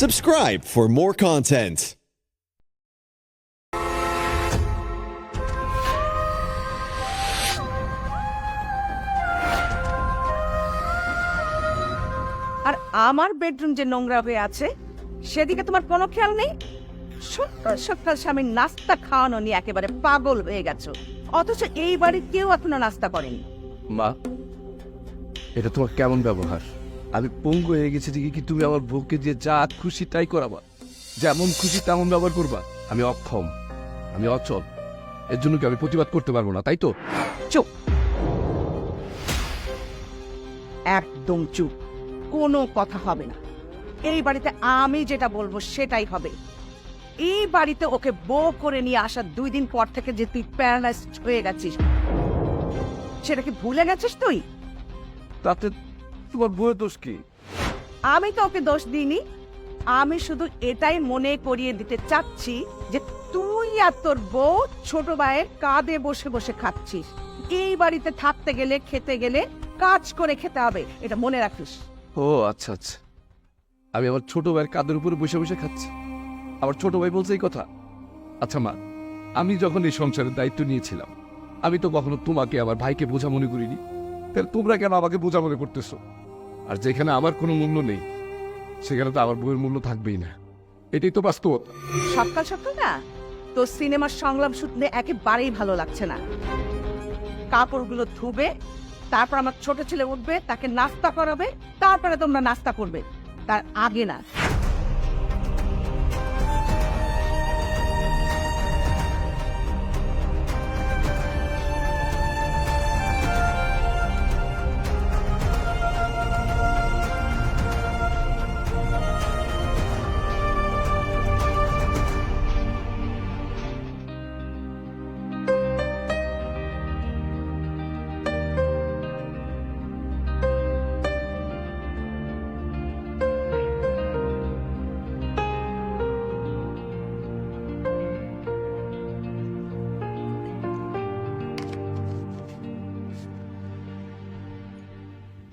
Subscribe for more content. আর আমার bedroom যে নোংরা হয়ে আছে সেদিকে তোমার কোনো খেয়াল নেই। সকাল সকাল স্বামীর নাস্তা খাওয়ানো নিয়ে একেবারে পাগল হয়ে গেছো, অথচ এই বাড়ির কেউ এখনো নাস্তা করেনি। মা, এটা তোমার কেমন ব্যবহার? আমি পঙ্গু হয়ে গেছি দেখি কি তুমি আমার বউকে দিয়ে যা খুশি তাই করাবা, যেমন খুশি তেমন ব্যবহার করবা? আমি অক্ষম, আমি অচল, এর জন্য কি আমি প্রতিবাদ করতে পারবো না, তাই তো? চুপ, একদম চুপ, কোনো কথা হবে না। এই বাড়িতে আমি যেটা বলবো সেটাই হবে। এই বাড়িতে ওকে বউ করে নিয়ে আসার 2 দিন পর থেকে যে তুই প্যারালাইজড হয়ে গেছিস, সেটা কি ভুলে গেছিস তুই? তাতে তোমার বউয়ের দোষ কি? আমি তো ওকে দোষ দিইনি, আমি শুধু এটাই মনে করিয়ে দিতে চাচ্ছি যে তুই আর তোর বউ ছোট ভাইয়ের কাঁধে বসে বসে খাচ্ছিস। এই বাড়িতে থাকতে গেলে, খেতে গেলে কাজ করে খেতে হবে, এটা মনে রাখিস। ও আচ্ছা আচ্ছা, আমি আমার ছোট ভাইয়ের কাঁধের উপরে বসে বসে খাচ্ছি? আমার ছোট ভাই বলছে এই কথা? আচ্ছা মা, আমি যখন এই সংসারের দায়িত্ব নিয়েছিলাম, আমি তো কখনো তোমাকে আমার ভাইকে বোঝা মনে করিনি, তাহলে তোমরা কেন আমাকে বোঝা মনে করতেছো? আর যেখানে আমার কোনো মূল্য নেই সেখানে তো আমার বইয়ের মূল্য থাকবেই না, এটাই তো বাস্তবতা। সকাল সকাল না তোর সিনেমার সংলাপ শুনতে একেবারেই ভালো লাগছে না। কাপড়গুলো ধুবে, তারপর আমার ছোট ছেলে উঠবে, তাকে নাস্তা করাবে, তারপরে তোমরা নাস্তা করবে, তার আগে না।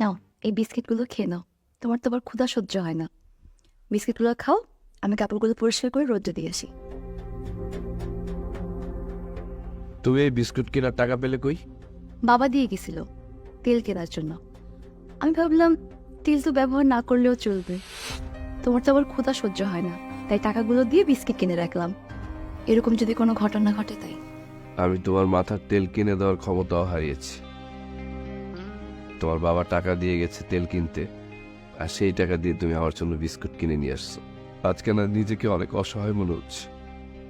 নাও, এই বিস্কিটগুলো খেয়ে নাও, তোমার তো আবার ক্ষুধা সহ্য হয় না। বিস্কিটগুলো খাও, আমি কাপড়গুলো পরিষ্কার করে রোদ্রে দিয়ে আসি। তুমি এই বিস্কুট কেনার টাকা পেলে কই? বাবা দিয়ে গেছিল তেল কেনার জন্য। আমি ভাবলাম তেল তো ব্যবহার না করলেও চলবে, তোমার তো আবার ক্ষুধা সহ্য হয় না, তাই টাকাগুলো দিয়ে বিস্কিট কিনে রাখলাম, এরকম যদি কোনো ঘটনা ঘটে তাই। আমি তোমার মাথার তেল কিনে দেওয়ার ক্ষমতাও হারিয়েছি। তোমার বাবা টাকা দিয়ে গেছে তেল কিনতে, আর সেই টাকা দিয়ে তুমি আমার জন্য বিস্কুট কিনে নিয়ে আসছো। আজকে না নিজেকে অনেক অসহায় মনে হচ্ছে,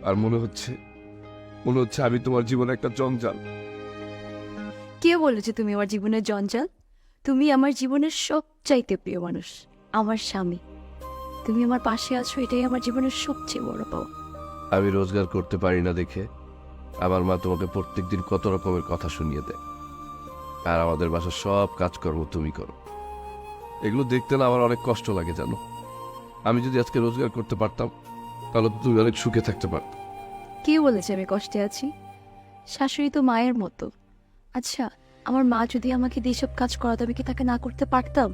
আর মনে হচ্ছে আমি তোমার জীবনে একটা জঞ্জাল। কে বলেছে তুমি আমার জীবনের জঞ্জাল? তুমি আমার জীবনের সবচাইতে প্রিয় মানুষ, আমার স্বামী। তুমি আমার পাশে আছো, এটাই আমার জীবনের সবচেয়ে বড় পাওয়া। আমি রোজগার করতে পারি না দেখে আমার মা তোমাকে প্রত্যেকদিন কত রকমের কথা শুনিয়ে দেয়, আর আমাদের বাসার সব কাজকর্ম তুমি করো। এগুলো দেখতে না আমার অনেক কষ্ট লাগে জানো। আমি যদি আজকে রোজগার করতে পারতাম তাহলে তো তুমি অনেক সুখে থাকতে পারতাম। কে বলেছে আমি কষ্টে আছি? শাশুড়ি তো মায়ের মতো। আচ্ছা, আমার মা যদি আমাকে দিয়ে সব কাজ করাতো, আমি কি তাকে না করতে পারতাম?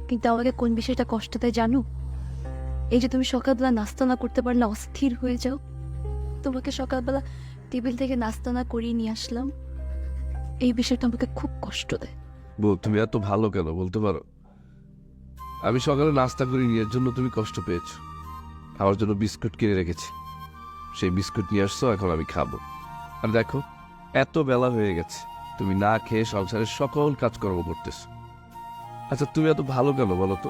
কিন্তু আমাকে কোন বিষয়টা কষ্ট দেয় জানো? এই যে তুমি সকালবেলা নাস্তা না করতে পারলে অস্থির হয়ে যাও, তোমাকে সকালবেলা টেবিল থেকে নাস্তা না করিয়ে নিয়ে আসলাম, এই বিষয়টা আমাকে খুব কষ্ট দেয়। বউ, তুমি এত ভালো কেন বলতে পারো? আমি সকালে নাস্তা করি নিয়ে, এর জন্য তুমি কষ্ট পেয়েছো। আমার জন্য বিস্কুট কিনে রেখেছি, সেই বিস্কুট নিয়ে আসছো, এখন আমি খাবো। আর দেখো, এত বেলা হয়ে গেছে, তুমি না খেয়ে সংসারের সকল কাজকর্ম করতেছো। আচ্ছা, তুমি এত ভালো কেন বলো তো?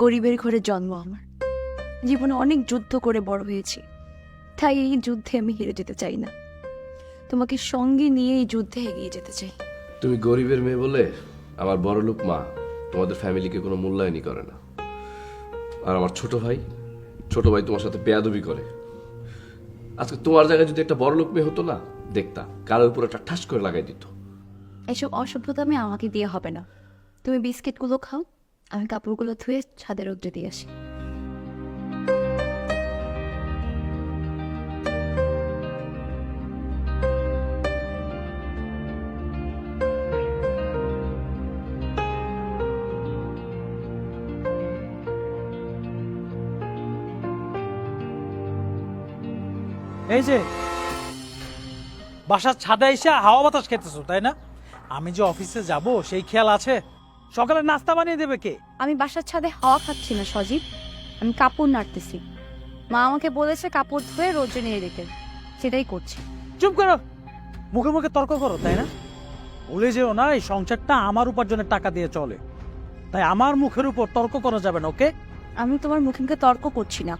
গরিবের ঘরে জন্ম আমার, জীবনে অনেক যুদ্ধ করে বড় হয়েছি, তাই এই যুদ্ধে আমি হেরে যেতে চাই না। তোমাকে সঙ্গে নিয়ে এই যুদ্ধে এগিয়ে যেতে চাই। তুমি গরিবের মেয়ে বলে আমার বড়লোক মা তোমাদের ফ্যামিলিকে কোনো মূল্যায়নই করে না। আর আমার ছোট ভাই তোমার সাথে বেয়াদবি করে। আজকে তোমার জায়গায় যদি একটা বড়লোক মেয়ে হতো না, দেখতা কারোর উপর একটা ঠাস করে লাগাই দিত। এসব অসভ্যতা আমি আমাকে দিয়ে হবে না। তুমি বিস্কিটগুলো খাও, আমি কাপড়গুলো ধুয়ে ছাদে রোদ্রে দিয়ে আসি। এই যে বাসার ছাদে এসে হাওয়া বাতাস খেতেছো তাই না? আমি যে অফিসে যাব সেই খেয়াল আছে? সকালে নাস্তা বানিয়ে দেবে কে? আমি বাসার ছাদে হাওয়া খাচ্ছি না সজীব, আমি কাপড় নাড়তেছি। মা আমাকে বলেছে কাপড় ধুয়ে রোদ্রে নিয়ে রেখে, সেটাই করছি। চুপ করো, মুখে মুখে তর্ক করো তাই না? ভুলে যেও না এই সংসারটা আমার উপার্জনের টাকা দিয়ে চলে, তাই আমার মুখের উপর তর্ক করা যাবে না, ওকে? আমি তোমার মুখে মুখে তর্ক করছি না,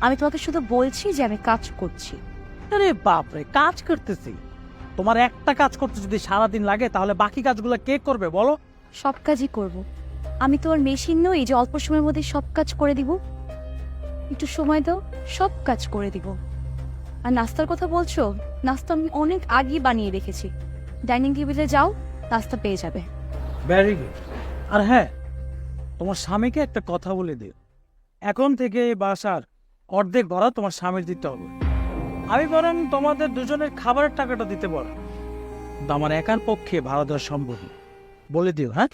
আমি তোমাকে শুধু বলছি যে আমি কাজ করছি। আরে বাপরে, কাজ করতেছি? তোমার একটা কাজ করতে যদি সারাদিন লাগে তাহলে বাকি কাজগুলো কে করবে বলো? সব কাজই করব। আমি তোমার মেশিন নই যে অল্প সময়ের মধ্যে সব কাজ করে দিব। একটু সময় দাও, সব কাজ করে দিব। আর নাস্তার কথা বলছো, নাস্তা আমি অনেক আগেই বানিয়ে রেখেছি। ডাইনিং টেবিলে যাও, নাস্তা পেয়ে যাবে। Very good. আর হ্যাঁ, তোমার স্বামীকে একটা কথা বলে দিও, এখন থেকে এই বাসার অর্ধেক ভাড়া তোমার স্বামীর দিতে হবে। আমি বরং তোমাদের দুজনের খাবারের টাকাটা দিতে পারো, কিন্তু আমার একার পক্ষে ভাড়া দেওয়া সম্ভব না। বলে দিও, হ্যাঁ?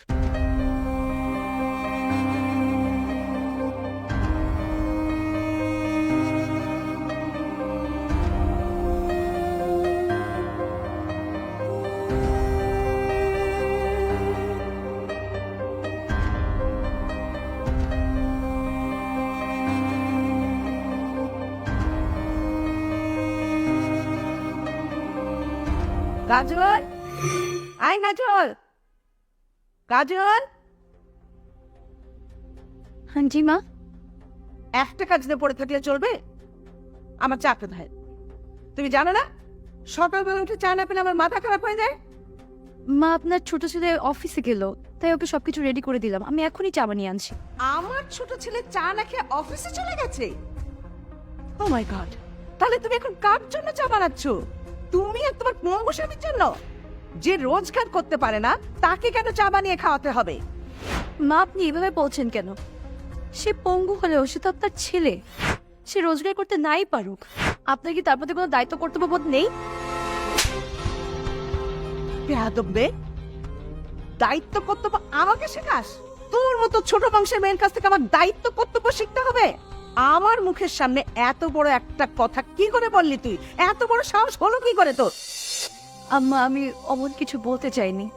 কাজল, আয় কাজল, কাজল। হ্যাঁ জি মা। একটা কাজ নিয়ে পড়ে থাকলে চলবে? আমার চাপে ধায়, তুমি জানো না সকালবেলা উঠে চা না পেলে আমার মাথা খারাপ হয়ে যায়। মা আপনার ছোট ছেলে অফিসে গেল, তাই ওকে সবকিছু রেডি করে দিলাম। আমি এখনই চা বানিয়ে আনছি। আমার ছোট ছেলে চা না খেয়ে অফিসে চলে গেছে? ও মাই গড, তাহলে তুমি এখন কার জন্য চা বানাচ্ছ? তুমি আর তোমার পঙ্গু স্বামীর জন্য? যে রোজগার করতে পারে না তাকে কেন চা বানিয়ে খাওয়াতে হবে? মা আপনি এভাবে বলছেন কেন? সে পঙ্গু হলেও সে তো আপনার ছেলে। সে রোজগার করতে নাই পারুক, আপনার কি তার প্রতি কোনো দায়িত্ব কর্তব্যবোধ নেই? বেয়াদব মেয়ে, দায়িত্ব কর্তব্য আমাকে শেখাস? তোর মতো ছোট বংশের মেয়ের কাছ থেকে আমার দায়িত্ব কর্তব্য শিখতে হবে? আমার মুখের সামনে এত বড় একটা কথা কি করে বললি তুই? এত বড় সাহস হলো কি করে তোর? আম্মা আমি অমন কিছু বলতে চাইনি।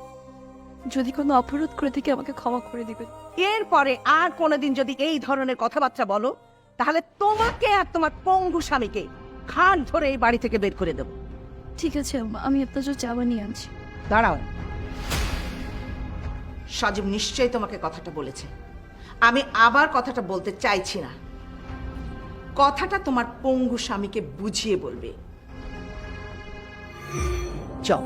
যদি কোনো অপরাধ করে থেকে আমাকে ক্ষমা করে দিবেন। এরপরে আর কোনোদিন যদি এই ধরনের কথাবার্তা বলো তাহলে তোমাকে আর তোমার পঙ্গু স্বামীকে খান ধরে এই বাড়ি থেকে বের করে দেবো। ঠিক আছে আম্মা, আমি আপনার জন্য চা বানিয়ে আনছি। দাঁড়াও, সজীব নিশ্চয়ই তোমাকে কথাটা বলেছে। আমি আবার কথাটা বলতে চাইছি না, কথাটা তোমার পঙ্গু স্বামীকে বুঝিয়ে বলবে। চল।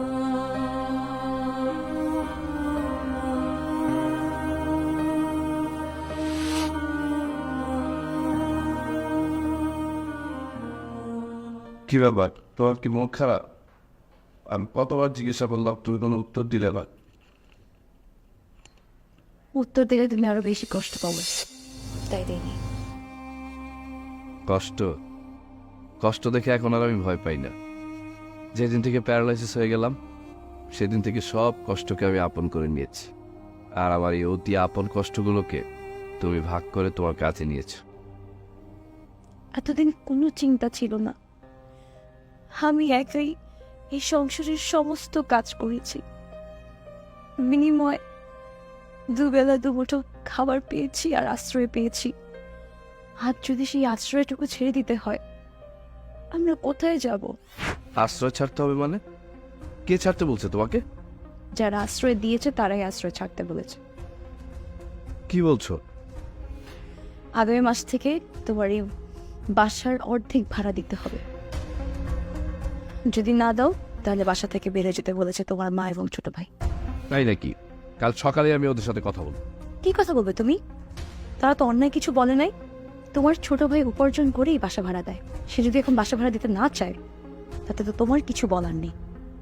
কি ব্যাপার, তোমার কি মুখ খারাপ? আমি কতবার জিজ্ঞাসা করলাম, তুমি কোনো উত্তর দিলে না। উত্তর দিলে তুমি আরো বেশি কষ্ট পাবে, তাই দেয়নি। কষ্ট? কষ্ট দেখে এখন আর আমি ভয় পাই না। যেদিন থেকে প্যারালাইসিস হয়ে গেলাম সেদিন থেকে সব কষ্টকে আমি আপন করে নিয়েছি। আর আমার এই অতি আপন কষ্টগুলোকে তুমি ভাগ করে তোমার কাছে নিয়েছো। এতদিন কোনো চিন্তা ছিল না, আমি একাই এই সংসারের সমস্ত কাজ করেছি। বিনিময় দুবেলা দুমুঠো খাবার পেয়েছি আর আশ্রয় পেয়েছি। আজ যদি সেই আশ্রয়টুকু ছেড়ে দিতে হয়, আমরা কোথায় যাব? আশ্রয় ছাড়তে হবে মানে? কে ছাড়তে বলছে তোমাকে? যারা আশ্রয় দিয়েছে তারাই আশ্রয় ছাড়তে বলেছে। কি বলছো? আগামী মাস থেকে তোমার এই বাসার অর্ধেক ভাড়া দিতে হবে। যদি না দাও তাহলে বাসা থেকে বেরিয়ে যেতে বলেছে তোমার মা এবং ছোট ভাই। তাই নাকি? কাল সকালে আমি ওদের সাথে কথা বলবো। কি কথা বলবে তুমি? তারা তো অন্যায় কিছু বলে নাই। তোমার ছোট ভাই উপার্জন করেই বাসা ভাড়া দেয়। সে যদি এখন বাসা ভাড়া দিতে না চায় তাতে তো তোমার কিছু বলার নেই।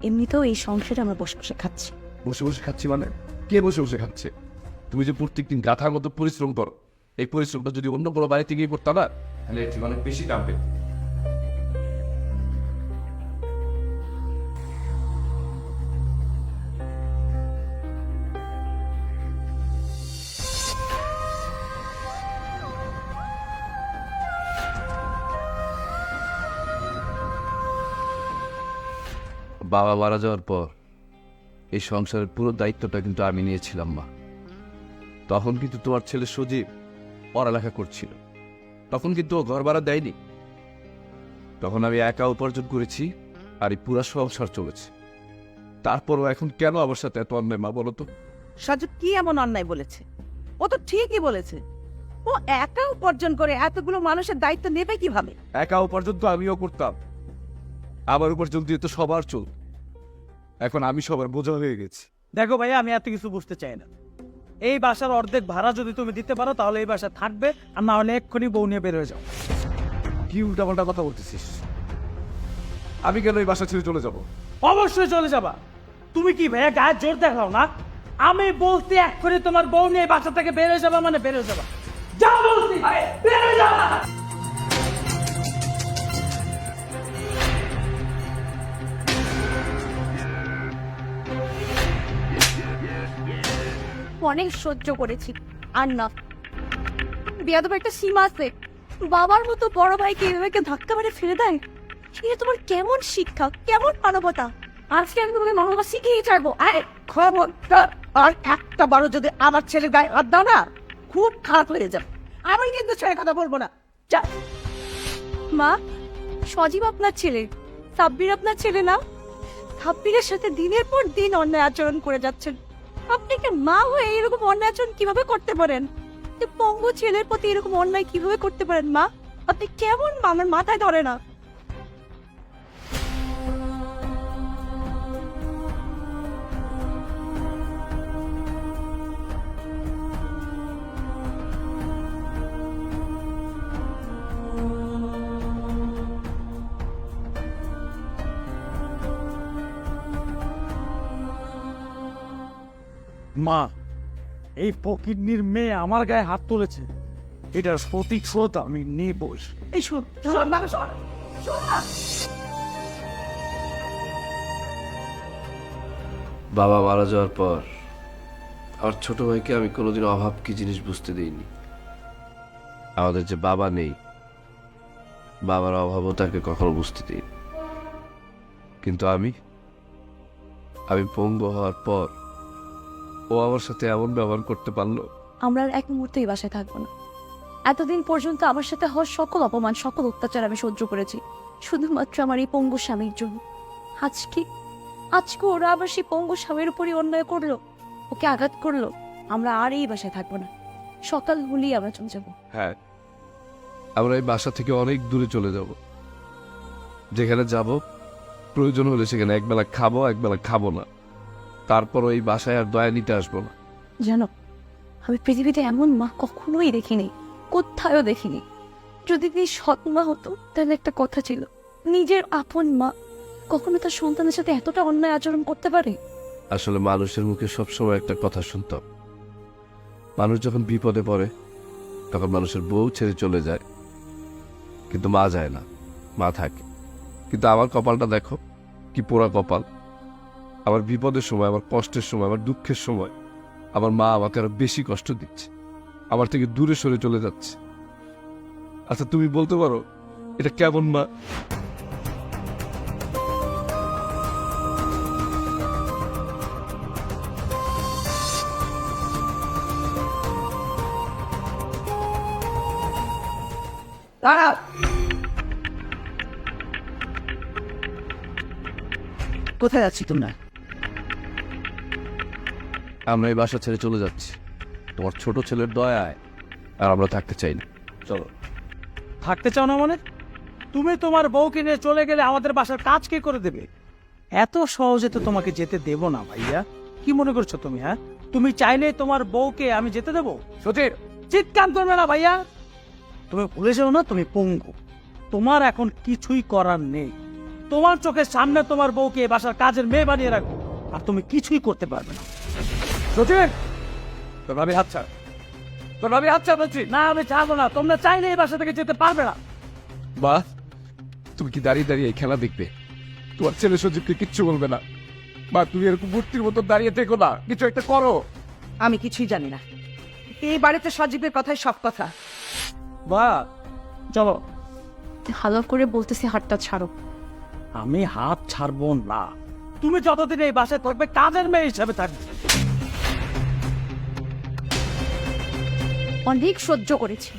এমনিতেও এই সংসারে আমরা বসে বসে খাচ্ছি। বসে বসে খাচ্ছি মানে? কে বসে বসে খাচ্ছে? তুমি যে প্রত্যেকদিন গাথার মতো পরিশ্রম করো, এই পরিশ্রমটা যদি অন্য কোনো বাড়িতে গিয়ে করতাম না তাহলে এর থেকে অনেক বেশি দাম পেত। বাবা মারা যাওয়ার পর এই সংসারের পুরো দায়িত্বটা কিন্তু আমি নিয়েছিলাম মা। তখন কিন্তু তোমার ছেলে সজীব পড়ালেখা করছিল, তখন কিন্তু ও ঘর ভাড়া দেয়নি। তখন আমি একা উপার্জন করেছি আর এই পুরা সংসার চলেছে। তারপরও এখন কেন আমার সাথে এত অন্যায় মা বলো তো? সাজু কি এমন অন্যায় বলেছে? ও তো ঠিকই বলেছে। ও একা উপার্জন করে এতগুলো মানুষের দায়িত্ব নেবে কিভাবে? একা উপার্জন তো আমিও করতাম, আমার উপার্জন দিয়ে তো সবার চল। এখন আমি সবার বোঝা হয়ে গেছি। দেখো ভাইয়া, আমি এত কিছু বুঝতে চাই না। এই বাসার অর্ধেক ভাড়া যদি তুমি দিতে পারো তাহলে এই বাসা থাকবে, আর না হলে এক্ষুনি বউ নিয়ে বের হয়ে যাও। কি উল্টাপাল্টা কথা বলতেছিস? আমি কেন এই বাসা ছেড়ে চলে যাব? অবশ্যই চলে যাবা। তুমি কি ভাইয়া গায়ে জোর দেখাও না? আমি বলতে এক্ষুনি তোমার বউ নিয়ে বাসা থেকে বের হয়ে যাবা মানে বের হয়ে যাবা। যা বলছি বের হয়ে যাবা। অনেক সহ্য করেছি, আর না। বিয়াদব একটা সীমা আছে। বাবার মতো বড় ভাইকে এভাবে ধাক্কা মেরে ফেলে দেয়, এটা তোমার কেমন শিক্ষা, কেমন মানবতা? আজকে আমি তোমাকে মানবতা শিখিয়ে ছাড়বো। খবরদার, আর একটা বারো যদি আমার ছেলের গায়ে হাত দাও না, খুব খারাপ হয়ে যাবে। আমি কিন্তু ছেড়ে কথা বলবো না। যা। মা, সজীব আপনার ছেলে, সাব্বির আপনার ছেলে না? সাব্বিরের সাথে দিনের পর দিন অন্যায় আচরণ করে যাচ্ছেন। আপনি একটা মা হয়ে এরকম অন্যায় আচরণ কিভাবে করতে পারেন? পঙ্গু ছেলের প্রতি এরকম অন্যায় কিভাবে করতে পারেন মা? আপনি কেমন মা? আমার মাথায় ধরে না। মা, এই ফকিন্নির মেয়ে আমার গায়ে হাত তুলেছে, এটার প্রতিশোধ আমি নেবই। এই শোন, শোন, বাবা, শোন, শোন না। বাবা মারা যাওয়ার পর আমার ছোট ভাইকে আমি কোনোদিন অভাব কি জিনিস বুঝতে দিইনি। আমাদের যে বাবা নেই, বাবার অভাবও তাকে কখনো বুঝতে দিইনি। কিন্তু আমি পঙ্গু হওয়ার পর ও আমার সাথে এমন ব্যবহার করতে পারলো। আমরা আর এক মুহূর্তে এই বাসায় থাকবো না। এতদিন পর্যন্ত আমার সাথে হওয়া সকল অপমান, সকল অত্যাচার আমি সহ্য করেছি শুধুমাত্র আমার এই পঙ্গু স্বামীর জন্য। আজকে ওরা আবার সেই পঙ্গু স্বামীর উপরই অন্যায় করলো, ওকে আঘাত করলো। আমরা আর এই বাসায় থাকবো না, সকাল হলেই আমরা চলে যাবো। হ্যাঁ, আমরা এই বাসা থেকে অনেক দূরে চলে যাব। যেখানে যাব প্রয়োজন হলে সেখানে একবেলা খাবো, একবেলা খাবো না। তারপরও এই বাসায় আর দয়া নিতে আসবো না। জানো, আমি পৃথিবীতে এমন মা কখনোই দেখিনি, কোথায়ও দেখিনি। যদি তিনি সৎ মা হতো তাহলে একটা কথা ছিল, নিজের আপন মা কখনো তার সন্তানের সাথে এতটা অন্যায় আচরণ করতে পারে? আসলে মানুষের মুখে সবসময় একটা কথা শুনতাম, মানুষ যখন বিপদে পড়ে তখন মানুষের বউ ছেড়ে চলে যায়, কিন্তু মা যায় না, মা থাকে। কিন্তু আমার কপালটা দেখো, কি পোড়া কপাল। আমার বিপদের সময়, আমার কষ্টের সময়, আমার দুঃখের সময় আমার মা আমাকে আরো বেশি কষ্ট দিচ্ছে, আমার থেকে দূরে সরে চলে যাচ্ছে। আচ্ছা, তুমি বলতে পারো এটা কেমন মা? দাঁড়া। কোথায় যাচ্ছি তোমরা? আমরা এই বাসা ছেড়ে চলে যাচ্ছি তোমার ছোট ছেলের দয়ায়, আর আমরা থাকতে চাই না। চলো। থাকতে চাও না মানে? তুমি তোমার বউকে নিয়ে চলে গেলে আমাদের বাসার কাজ কে করে দেবে? এত সহজে তো তোমাকে যেতে দেব না ভাইয়া। কি মনে করছো তুমি? হ্যাঁ, তুমি চাইলে তোমার বউকে আমি যেতে দেবো? সতীর, চিৎকার করবে না ভাইয়া। তুমি ভুলে যাও না তুমি পঙ্গু, তোমার এখন কিছুই করার নেই। তোমার চোখের সামনে তোমার বউকে এই বাসার কাজের মেয়ে বানিয়ে রাখো, আর তুমি কিছুই করতে পারবে না। সতীর, তোর ভাবি হাত ছাড়, তোর ভাবি হাত ছাড় বলছি না। আমি চাবো না, তোমরা চাইলে এই বাসা থেকে যেতে পারবে না। বা তুমি কি দাঁড়িয়ে দাঁড়িয়ে এই খেলা দেখবে? তোমার ছেলে সজীবকে কিচ্ছু বলবে না? বা তুমি এরকম মূর্তির মতো দাঁড়িয়ে থেকো না, কিছু একটা করো। আমি কিছুই জানি না, এই বাড়িতে সজীবের কথাই সব কথা। বা চলো। ভালো করে বলতেছি হাতটা ছাড়ো। আমি হাত ছাড়বো না। তুমি যতদিন এই বাসায় থাকবে কাজের মেয়ে হিসাবে থাকবে। অনেক সহ্য করেছি,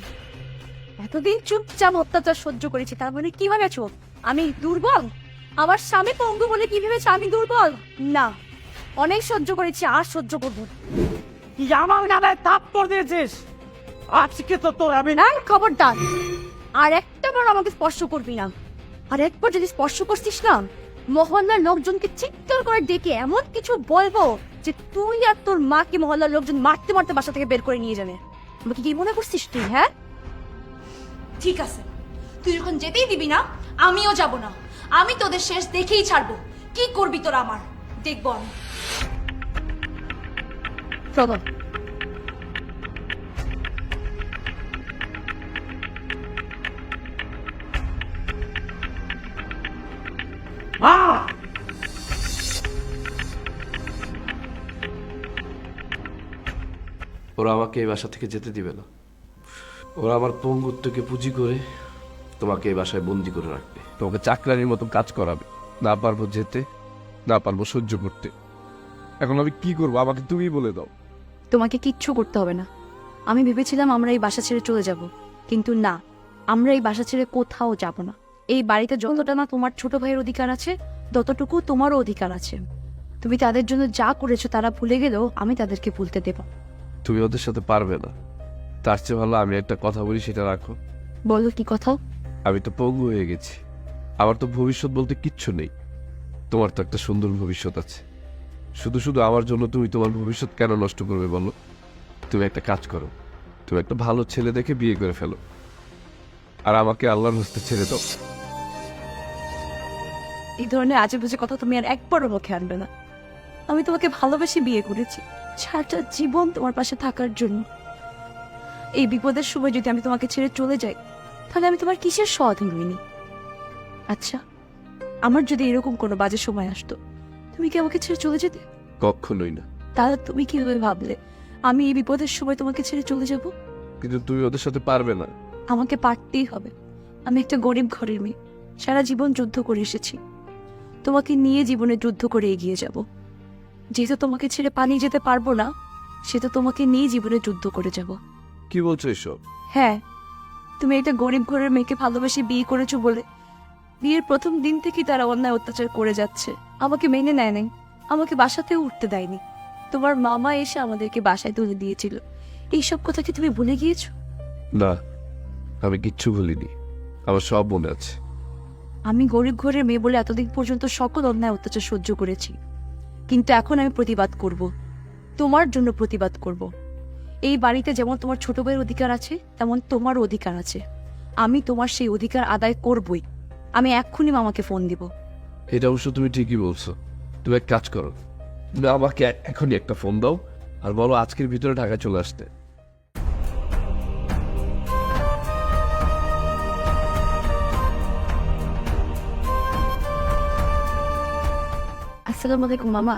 এতদিন চুপচাপ অত্যাচার সহ্য করেছি, তার মানে কি ভেবেছো আমি দুর্বল? আমার স্বামী পঙ্গু বলে কি ভেবেছো আমি দুর্বল? না, অনেক সহ্য করেছি, আর সহ্য করবো না। কি আমার গালায় থাপ্পড় দিয়েছিস? আজকে তো তোর আমি না, খবরদার, আর একটা বার আমাকে স্পর্শ করবি না। আর একবার যদি স্পর্শ করছিস না, মহল্লার লোকজনকে চিৎকার করে ডেকে এমন কিছু বলবো যে তুই আর তোর মাকে মহল্লার লোকজন মারতে মারতে বাসা থেকে বের করে নিয়ে যাবে। আমাকে কি মনে করছিস তুই? হ্যাঁ ঠিক আছে, তুই যখন যেতেই দিবি না আমিও যাব না। আমি তোদের শেষ দেখেই ছাড়বো। কি করবি তোরা আমার দেখবো আমি। চলো। ওরা আমাকে এই বাসা থেকে যেতে দিবে না। ওরা আমার পঙ্গুত্বকে পুঁজি করে তোমাকে এই বাসায় বন্দি করে রাখবে, তোমাকে চাকরানির মতো কাজ করাবে। না পারবো যেতে, না পারবো সহ্য করতে। এখন আমি কি করবো আমাকে তুমি বলে দাও। তোমাকে কিচ্ছু করতে হবে না। আমি ভেবেছিলাম আমরা এই বাসা ছেড়ে চলে যাব, কিন্তু না, আমরা এই বাসা ছেড়ে কোথাও যাব না। এই বাড়িতে যতটা না তোমার ছোট ভাইয়ের অধিকার আছে, ততটুকু তোমারও অধিকার আছে। তুমি তাদের জন্য যা করেছো তারা ভুলে গেলেও আমি তাদেরকে ভুলতে দেব। তুমি ওদের সাথে পারবে না, তার চেয়ে ভালো আমি একটা কথা বলি, সেটা রাখো। বলো কি কথা? আমি তো পঙ্গু হয়ে গেছি, আমার তো ভবিষ্যৎ বলতে কিচ্ছু নেই। তোমার তো একটা সুন্দর ভবিষ্যৎ আছে। শুধু শুধু আমার জন্য তুমি তোমার ভবিষ্যৎ কেন নষ্ট করবে বলো? তুমি একটা কাজ করো, তুমি একটা ভালো ছেলে দেখে বিয়ে করে ফেলো, আর আমাকে আল্লাহর হস্তে ছেড়ে দাও। এই ধরনের আজে বাজে কথা তুমি আর একবারও মুখে আনবে না। আমি তোমাকে ভালোবেসে বিয়ে করেছি, সারাটা জীবন তোমার পাশে থাকার জন্য। এই বিপদের সময় যদি আমি তোমাকে ছেড়ে চলে যাই, তাহলে আমি তোমার কিসের স্বাধীন হইনি? আচ্ছা, আমার যদি এরকম কোনো বাজে সময় আসতো, তুমি কি আমাকে ছেড়ে চলে যেতে? কখনোই না। তাহলে তুমি কিভাবে ভাবলে আমি এই বিপদের সময় তোমাকে ছেড়ে চলে যাব? কিন্তু তুমি ওদের সাথে পারবে না। আমাকে পারতেই হবে। আমি একটা গরিব ঘরের মেয়ে, সারা জীবন যুদ্ধ করে এসেছি। তোমাকে নিয়ে জীবনে যুদ্ধ করে এগিয়ে যাব। যেহেতু তোমাকে ছেড়ে পালিয়ে যেতে পারবো না, সেটা তোমাকে নিয়ে জীবনে যুদ্ধ করে যাব। কি বলছো এসব? হ্যাঁ, তুমি একটা গরিব ঘরের মেয়েকে ভালোবেসে বিয়ে করেছো বলে বিয়ের প্রথম দিন থেকেই তারা অন্যায় অত্যাচার করে যাচ্ছে। আমাকে মেনে নেয় নাই, আমাকে বাসাতেও উঠতে দেয়নি। তোমার মামা এসে আমাদেরকে বাসায় তুলে দিয়েছিল। এইসব কথা কি তুমি ভুলে গিয়েছো? না, আমি কিচ্ছু ভুলিনি, আমার সব মনে আছে। আমি গরিব ঘরের মেয়ে বলে এতদিন পর্যন্ত সকল অন্যায় অত্যাচার সহ্য করেছি, কিন্তু এখন আমি প্রতিবাদ করব, তোমার জন্য প্রতিবাদ করব। এই বাড়িতে যেমন তোমার ছোট ভাইয়ের অধিকার আছে, তেমন তোমারও অধিকার আছে। আমি তোমার সেই অধিকার আদায় করবই। আমি এক্ষুনি মামাকে ফোন দিব। এটা অবশ্য তুমি ঠিকই বলছো। তুমি এক কাজ করো, তুমি আমাকে এখনই একটা ফোন দাও আর বলো আজকের ভিতরে ঢাকায় চলে আসতে। আসসালামু আলাইকুম মামা।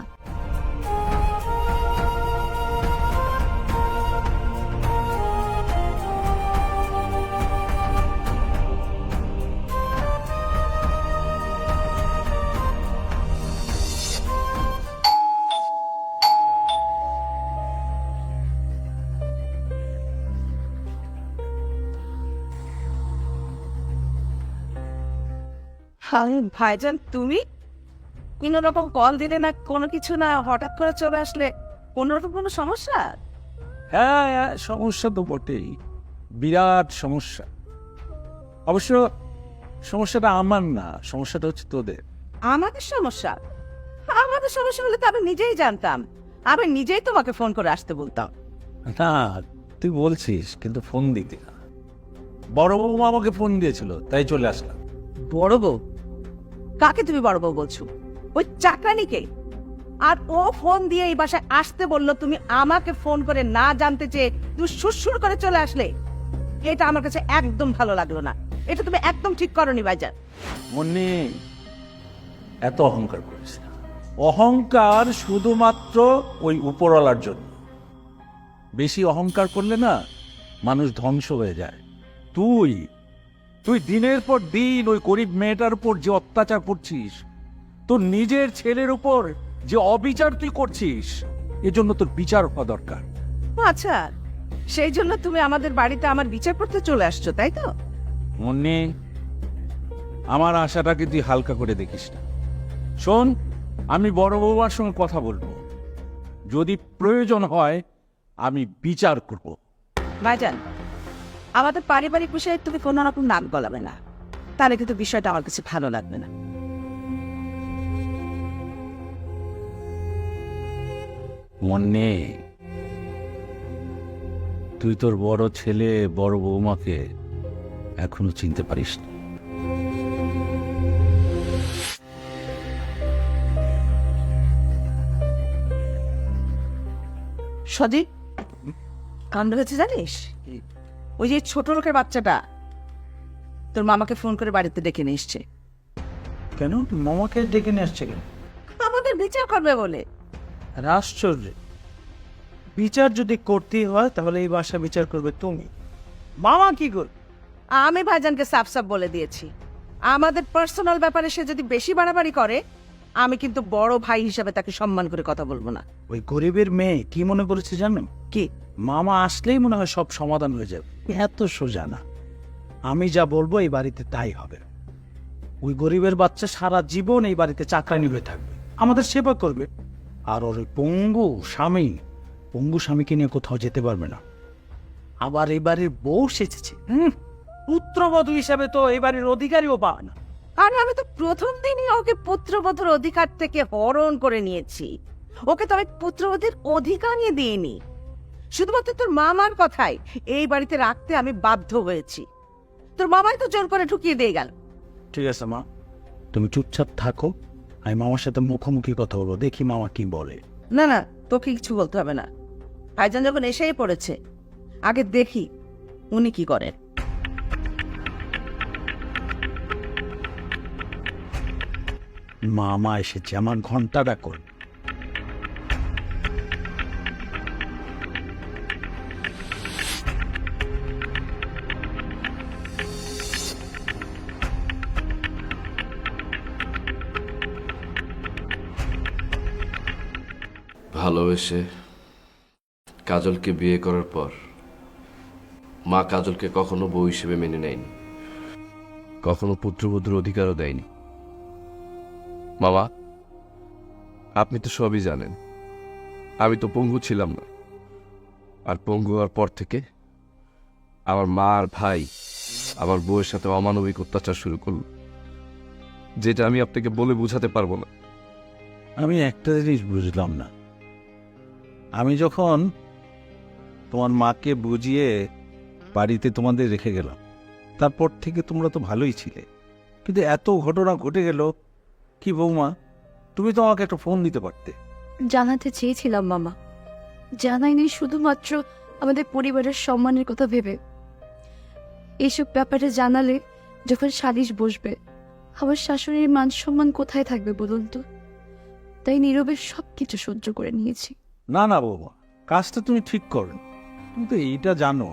ভাইজান, তুমি কোনো রকম কল দিলে না, কোনো কিছু না, হঠাৎ করে চলে আসলে? কোনো রকম কোনো সমস্যা? হ্যাঁ হ্যাঁ, সমস্যা তো বটেই, বিরাট সমস্যা। অবশ্য সমস্যাটা আমার না, সমস্যাটা হচ্ছে তোদের। আমাদের সমস্যা? আমাদের সমস্যা হলে তো আমি নিজেই জানতাম। আমি নিজেই তোমাকে ফোন করে আসতে বলতাম। না, তুই বলছিস কিন্তু ফোন দিতে না। বড় বউ আমাকে ফোন দিয়েছিল, তাই চলে আসলাম। বড় বউ? কাকে তুমি বড় বউ বলছো? ওই চাকরানিকে? আর ও ফোন দিয়ে এই বাসায় আসতে বললো, তুমি আমাকে ফোন করে না জানতে চেয়ে তুমি সুরসুর করে চলে আসলে। এটা আমার কাছে একদম ভালো লাগলো না। এটা তুমি একদম ঠিক করনি ভাইজান। মনে এত অহংকার করিস না। অহংকার শুধুমাত্র ওই উপরওয়ালার জন্য। বেশি অহংকার করলে না মানুষ ধ্বংস হয়ে যায়। তুই দিনের পর দিন ওই গরিব মেয়েটার উপর যে অত্যাচার করছিস, তোর নিজের ছেলের উপর যে অবিচার তুই করছিস, এজন্য তোর বিচার হওয়া দরকার। আচ্ছা, সেই জন্য তুমি আমাদের বাড়িতে আমার বিচার করতে চলে আসছো, তাই তো? মনে আমার আশাটাকে তুই হালকা করে দেখিস না। শোন, আমি বড় বৌমার সঙ্গে কথা বলবো, যদি প্রয়োজন হয় আমি বিচার করব। ভাইজান, আমাদের পারিবারিক বিষয়ে তুমি কোনো রকম নাক গলাবে না, তাহলে কিন্তু বিষয়টা আমার কাছে ভালো লাগবে না। মনে তুই তোর বড় ছেলে বড় বৌমাকে এখনো চিনতে পারিস না। সজীব, কাণ্ড হয়েছে জানিস? ওই যে ছোট লোকের বাচ্চাটা তোর মামাকে ফোন করে বাড়িতে ডেকে নিয়ে এসছে। কেন মামাকে ডেকে নিয়ে আসছে কেন? আমাদের বিচার করবে বলে। আর আশ্চর্য, বিচার যদি করতেই হয় তাহলে এই বাসা বিচার করবে তুমি। মামা কি করবে? আমি ভাইজানকে সাফ সাফ বলে দিয়েছি, আমাদের পার্সোনাল ব্যাপারে সে যদি বেশি বাড়াবাড়ি করে, আমি কিন্তু বড় ভাই হিসাবে তাকে সম্মান করে কথা বলবো না। ওই গরিবের মেয়ে কি মনে করেছে জানেন? কি? মামা আসলেই মনে হয় সব সমাধান হয়ে যাবে। এত সোজা না। আমি যা বলবো এই বাড়িতে তাই হবে। ওই গরিবের বাচ্চা সারা জীবন এই বাড়িতে চাকরানি হয়ে থাকবে, আমাদের সেবা করবে। আর ওর ওই পঙ্গু স্বামীকে নিয়ে কোথাও যেতে পারবে না। আবার এই বাড়ির বউ সেচেছে, পুত্রবধূ হিসাবে তো এই বাড়ির অধিকারীও পায় না। আর আমি তো প্রথম দিনই ওকে পুত্রবধূর অধিকার থেকে হরণ করে নিয়েছি। ওকে তো আমি পুত্রবধূর অধিকারই দিইনি, শুধুমাত্র তোর মামার কথাই এই বাড়িতে রাখতে আমি বাধ্য হয়েছি। তোর মামাই তো জোর করে ঢুকিয়ে দিয়ে গেল। ঠিক আছে মা, তুমি চুপচাপ থাকো, আমি মামার সাথে মুখোমুখি কথা বলবো, দেখি মামা কি বলে। না না, তোকে কিছু বলতে হবে না। ভাইজান যখন এসেই পড়েছে, আগে দেখি উনি কি করেন। মামা এসেছে, আমার ঘন্টাটা কর। ভালোবেসে কাজলকে বিয়ে করার পর মা কাজলকে কখনো বউ হিসেবে মেনে নেয়নি, কখনো পুত্রবধূর অধিকারও দেয়নি। মামা, আপনি তো সবই জানেন, আমি তো পঙ্গু ছিলাম না। আর পঙ্গু হওয়ার পর থেকে আমার মা আর ভাই আমার বউয়ের সাথে অমানবিক অত্যাচার শুরু করল, যেটা আমি আপনাকে বলে বোঝাতে পারবো না। আমি একটা জিনিস বুঝলাম না, আমি যখন তোমার মাকে বুঝিয়ে বাড়িতে তোমাদের রেখে গেলাম, তারপর থেকে তোমরা তো ভালোই ছিলে, কিন্তু এত ঘটনা ঘটে গেল। কি বৌমা, তুমি তো আমাকে একটা ফোন দিতে পারতে। জানাতে চেয়েছিলাম মামা, জানাইনি শুধুমাত্র আমাদের পরিবারের সম্মানের কথা ভেবে। এইসব ব্যাপারে জানালে যখন সালিশ বসবে, আমার শাশুড়ির মান সম্মান কোথায় থাকবে বলুন তো? তাই নীরবে সবকিছু সহ্য করে নিয়েছি। না না বৌমা, কাজটা তুমি ঠিক করো। তুমি তো এইটা জানো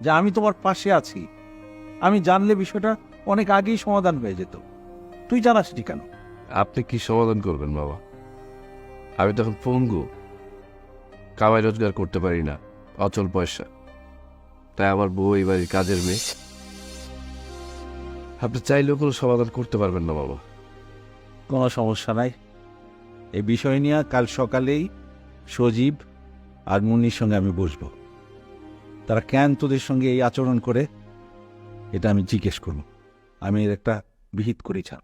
যে আমি তোমার পাশে আছি। আমি জানলে বিষয়টা অনেক আগেই সমাধান হয়ে যেত। তুই জানাসনি কেন? আপনি কি সমাধান করবেন বাবা? আমি তখন পঙ্গু, কামাই রোজগার করতে পারি না, অচল পয়সা। তাই আমার বউ এই বাড়ির কাজের মেয়ে। আপনি চাইলেও কোনো সমাধান করতে পারবেন না বাবা। কোনো সমস্যা নাই, এই বিষয় নিয়ে কাল সকালেই সজীব আর মুন্নির সঙ্গে আমি বসবো। তারা কেন তোদের সঙ্গে এই আচরণ করে এটা আমি জিজ্ঞেস করব। আমি এর একটা বিহিত করেছিলাম।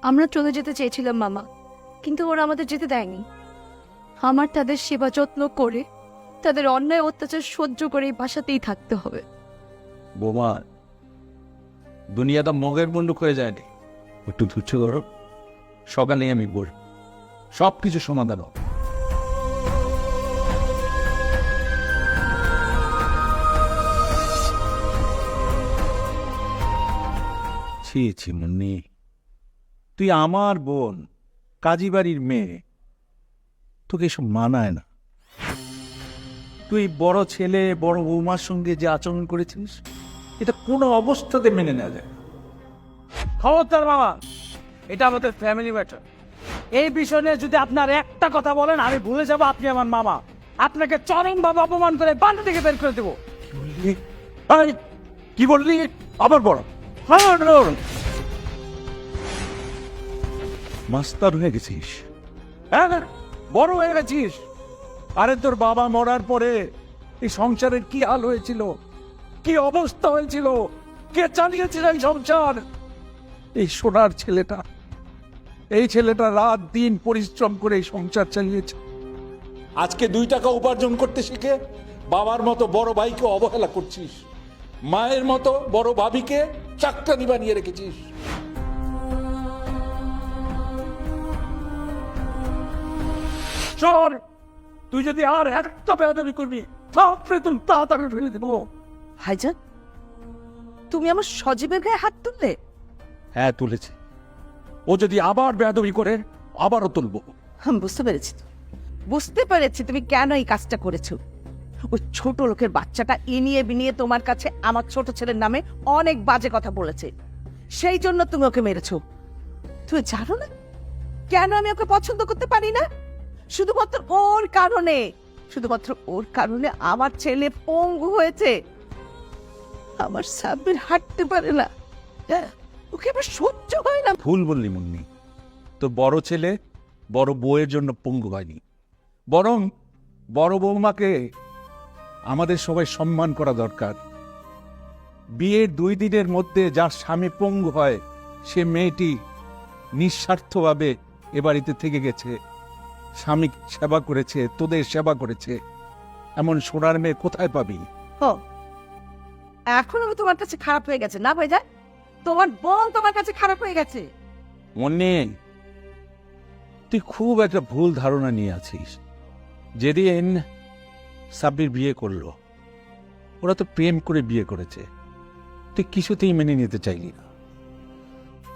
আমরা চলে যেতে চেয়েছিলাম মামা, কিন্তু ওরা আমাদের যেতে দেয়নি। আমার তাদের সেবা যত্ন করে, তাদের অন্যায় অত্যাচার সহ্য করে এই বাসাতেই থাকতে হবে। বোমা, দুনিয়াটা মগের বন্ধুক হয়ে যায়নি, একটু ধৈর্য ধরো। সকালেই আমি বলব, সব কিছু সমাধান হবে। ছি ছি মুন্নি, তুই আমার বোন, কাজী বাড়ির মেয়ে, তোকে এসব মানায় না। তুই বড় ছেলে বড় বৌমার সঙ্গে যে আচরণ করেছিস, এটা কোনো অবস্থাতে মেনে নেওয়া যায় না। খবরদার মামা, এটা আমাদের ফ্যামিলি ম্যাটার। এই বিষয় নিয়ে যদি আপনার একটা কথা বলেন আমি ভুলে যাব আপনি আমার মামা। আপনাকে চরমভাবে অপমান করে বাড়ি থেকে বের করে দেবো। কি বললি? আবার বড় মাস্টার হয়ে গেছিস? হ্যাঁ, বড় হয়ে গেছিস। আরে তোর বাবা মরার পরে এই সংসারের কি হাল হয়েছিল, কি অবস্থা হয়েছিল, কে চালিয়েছিল এই সংসার? এই সোনার ছেলেটা, এই ছেলেটা রাত দিন পরিশ্রম করে এই সংসার চালিয়েছে। আজকে 2 টাকা উপার্জন করতে শিখে বাবার মতো বড় ভাইকে অবহেলা করছিস, মায়ের মতো বড় ভাবিকে চাকরানি বানিয়ে রেখেছিস। চল, তুই যদি আর একটা বেয়াদবি করবি তারপরে তুই তাড়াতাড়ি ফেলে দেবো। ভাইজান, তুমি আমার সজীবের গায়ে হাত তুললে? হ্যাঁ, তুলেছে। ও যদি আবার বেয়াদবি করে আবারও তুলবো। আমি বুঝতে পেরেছি তো, বুঝতে পেরেছি তুমি কেন এই কাজটা করেছো। ওই ছোট লোকের বাচ্চাটা ইনিয়ে বিনিয়ে তোমার কাছে আমার ছোট ছেলের নামে অনেক বাজে কথা বলেছে, সেই জন্য তুমি ওকে মেরেছো। তুমি জানো না কেন আমি ওকে পছন্দ করতে পারি না? শুধুমাত্র ওর কারণে, শুধুমাত্র ওর কারণে আমার ছেলে পঙ্গু হয়েছে। আমার সাব্বির হাঁটতে পারে না, ওকে আবার সহ্য হয় না। ভুল বললি মুন্নি, তোর বড় ছেলে বড় বউয়ের জন্য পঙ্গু হয়নি, বরং বড় বৌমাকে আমাদের সবাই সম্মান করা দরকার। বিয়ের 2 দিনের মধ্যে যার স্বামী পঙ্গু হয় সে মেয়েটি নিঃস্বার্থভাবে এ বাড়িতে থেকে গেছে, স্বামী সেবা করেছে, তোদের সেবা করেছে। এমন সোনার মেয়ে কোথায় পাবি? ও, এখন আমি তোমার কাছে খারাপ হয়ে গেছে না ভাইজান? তোমার বোন তোমার কাছে খারাপ হয়ে গেছে? মনে তুই খুব একটা ভুল ধারণা নিয়ে আছিস। যেদিন সাব্বির বিয়ে করলো, ওরা তো প্রেম করে বিয়ে করেছে, তুই কিছুতেই মেনে নিতে চাইলি না।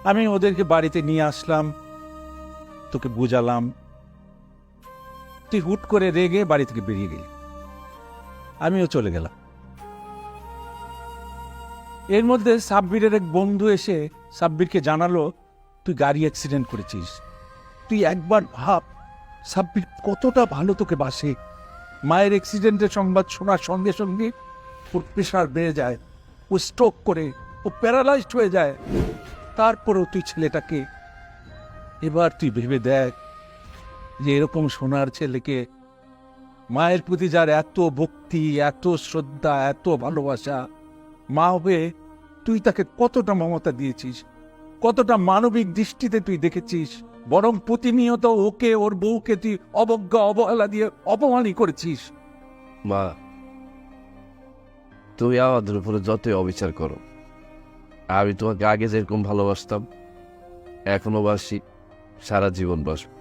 আমি ওদেরকে বাড়িতে নিয়ে আসলাম, তোকে বুঝালাম, তুই হুট করে রেগে বাড়ি থেকে বেরিয়ে গেলি, আমিও চলে গেলাম। এর মধ্যে সাব্বিরের এক বন্ধু এসে সাব্বিরকে জানালো তুই গাড়ি অ্যাক্সিডেন্ট করেছিস। তুই একবার ভাব, সাব্বির কতটা ভালো তোকে বাসে। মায়ের অ্যাক্সিডেন্টের সংবাদ শোনার সঙ্গে সঙ্গে ওর প্রেশার বেড়ে যায়, ও স্ট্রোক করে, ও প্যারালাইজড হয়ে যায়। তারপরেও তুই ছেলেটাকে, এবার তুই ভেবে দেখ যে এরকম সোনার ছেলেকে, মায়ের প্রতি যার এত ভক্তি, এত শ্রদ্ধা, এত ভালোবাসা, মা হয়ে তুই তাকে কতটা মমতা দিয়েছিস, কতটা মানবিক দৃষ্টিতে তুই দেখেছিস। বরং প্রতিনিয়ত ওকে, ওর বউকে তুই অবজ্ঞা অবহেলা দিয়ে অপমানই করেছিস। মা, তুমি আমাদের উপরে যতই অবিচার করো, আমি তোমাকে আগে যেরকম ভালোবাসতাম এখনো বাসি, সারা জীবন বাসবো।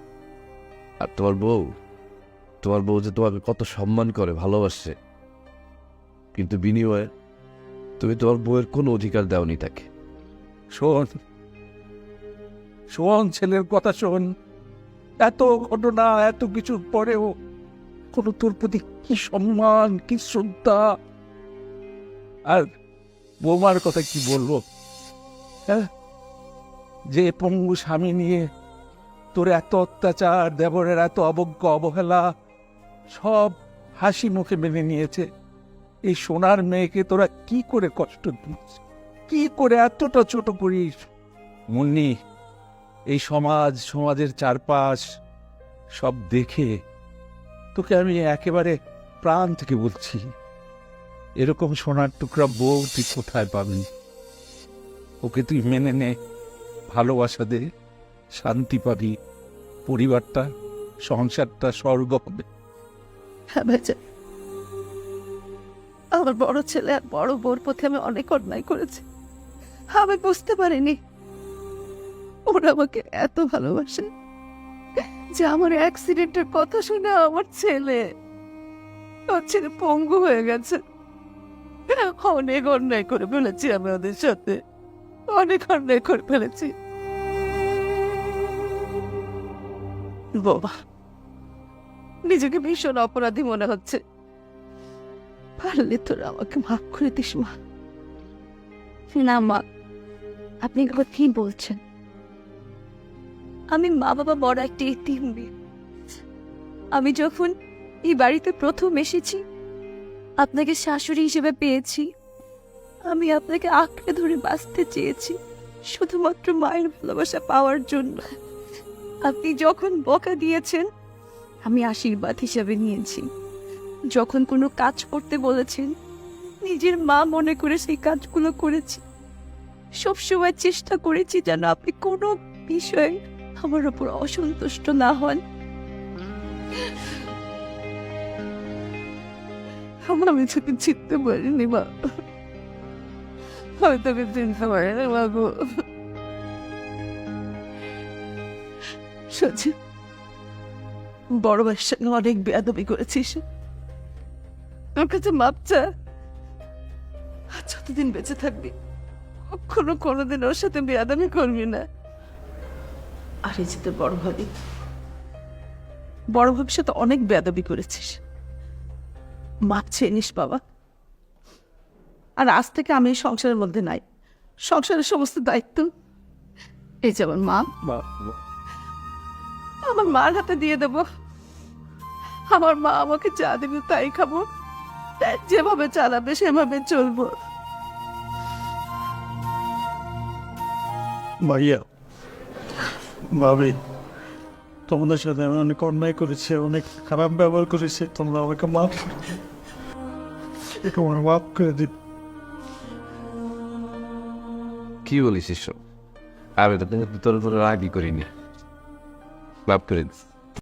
আর তোমার বউ যে তোমাকে কত সম্মান করে, ভালোবাসে, কিন্তু বিনিময়ে তুমি তোমার বউয়ের কোনো অধিকার দাওনি তাকে। শোন শোন, ছেলের কথা শোন। এত ঘটনা, এত কিছুর পরেও কোনো তোর প্রতি কি সম্মান, কি শ্রদ্ধা। আর বৌমার কথা কি বলবো, হ্যাঁ? যে পঙ্গু স্বামী নিয়ে তোর এত অত্যাচার, দেবরের এত অবজ্ঞা অবহেলা, সব হাসি মুখে মেনে নিয়েছে। এই সোনার মেয়েকে তোরা কি করে কষ্ট দিস, কি করে এতটা ছোট করিস? মুন্নি, এই সমাজের চারপাশ সব দেখে তোকে আমি একেবারে প্রাণ থেকে বলছি, এরকম সোনার টুকরা বউ তুই কোথায় পাবি? ওকে তুই মেনে নে, ভালোবাসা দে, শান্তি পাবি, পরিবারটা, সংসারটা স্বর্গ হবে। হ্যাঁ ভাইজান, আমার বড় ছেলে আর বড় বউর প্রতি আমি অনেক অন্যায় করেছি। আমি বুঝতে পারিনি ওরা আমাকে এত ভালোবাসে যে আমার অ্যাক্সিডেন্টের কথা শুনে আমার ছেলে পঙ্গু হয়ে গেছে। অনেক অন্যায় করে ফেলেছি আমি ওদের সাথে, অনেক অন্যায় করে ফেলেছি। বাবা, নিজেকে ভীষণ অপরাধী মনে হচ্ছে। পারলে তোরা আমাকে মাফ করে দিস মা। না মা, আপনি এগুলো কি বলছেন? আমি মা বাবা বড় একটা এতিম মেয়ে। আমি যখন এই বাড়িতে প্রথম এসেছি, আপনাকে শাশুড়ি হিসেবে পেয়েছি। আমি আপনাকে আঁকড়ে ধরে বাঁচতে চেয়েছি শুধুমাত্র মায়ের ভালোবাসা পাওয়ার জন্য। আপনি যখন বকা দিয়েছেন, আমি আশীর্বাদ হিসেবে নিয়েছি। যখন কোনো কাজ করতে বলেছেন, নিজের মা মনে করে সেই কাজগুলো করেছি। সবসময় চেষ্টা করেছি যেন আপনি কোনো বিষয়ে আমার উপর অসন্তুষ্ট না হন। আমি তোকে চিনতে পারিনি মা, আমি তোকে চিনতে পারিনি মা গো। সচিন, বড় ভাইয়ের সঙ্গে অনেক বেয়াদবি করেছিস, তোর কাছে মাপ চা। আর যতদিন বেঁচে থাকবি কখনো কোনোদিন ওর সাথে বেয়াদবি করবি না। আর এই যে তোর বড় ভাবি, বড় ভাবির সাথে অনেক বেয়াদবি করেছিস, মাপ চেয়ে নিস বাবা। আর আজ থেকে আমি এই সংসারের মধ্যে নাই, সংসারের সমস্ত দায়িত্ব এই যেমন মা, আমার মার হাতে দিয়ে দেব। আমার মা আমাকে যা দেবে তাই খাবো, যেভাবে চালাবে সেভাবে চলবো। ভাইয়া, ভাবি, তোমাদের সাথে আমি অনেক অন্যায় করেছি, অনেক খারাপ ব্যবহার করেছি, তোমরা আমাকে মাফ করে দিন। কি বলিস এসব? আমি তো তোর রাগই করিনি, মাফ করে দিস।